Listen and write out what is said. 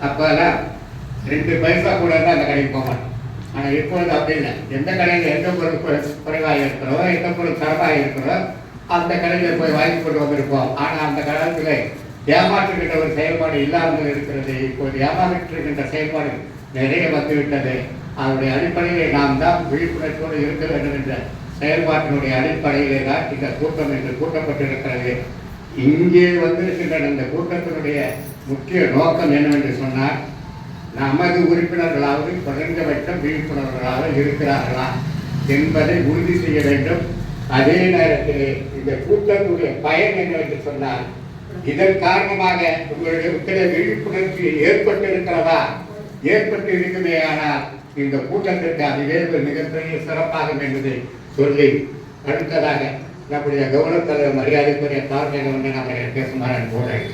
அப்போல்லாம் 2 பைசா கூட இருந்தால் அந்த கடைக்கு போக மாட்டோம். ஆனால் இப்பொழுது அப்படி இல்லை. எந்த கடையில் எந்த பொருள் குறைவாக இருக்கிறதோ, எந்த பொருள் தரமாக இருக்கிறதோ அந்த கடையில் போய் வாங்கி கொண்டு வந்திருப்போம். ஆனால் அந்த காலத்தில் ஏமாற்றுகின்ற ஒரு செயல்பாடு இல்லாமல் இருக்கிறது. இப்போது ஏமாற்றுகின்ற செயல்பாடு நிறைய வந்துவிட்டது. அதனுடைய அடிப்படையிலே நாம் தான் விழிப்புணர்வோடு இருக்க வேண்டும் என்ற செயல்பாட்டினுடைய அடிப்படையிலே தான் இந்த கூட்டம் என்று கூட்டப்பட்டிருக்கிறது. இங்கே வந்திருக்கின்ற இந்த கூட்டத்தினுடைய முக்கிய நோக்கம் என்னவென்று சொன்னால், நமது உறுப்பினர்களாவது குறைந்தபட்சம் விழிப்புணர்வுகளாக இருக்கிறார்களா என்பதை உறுதி செய்ய வேண்டும். அதே நேரத்தில் இந்த கூட்டத்துடைய பயன் என்னவென்று சொன்னால், இதன் காரணமாக உங்களுடைய விழிப்புணர்ச்சி ஏற்பட்டிருக்கிறதா? ஏற்பட்டு இருக்குமே ஆனால் இந்த கூட்டத்திற்கு அதுவே ஒரு மிகப்பெரிய சிறப்பாகும் என்பதை சொல்லி, அடுத்ததாக நம்முடைய கவனத்தில் மரியாதைக்குரிய தாழ்மையை வந்து நம்ம பேசுமாறு போகிறேன்.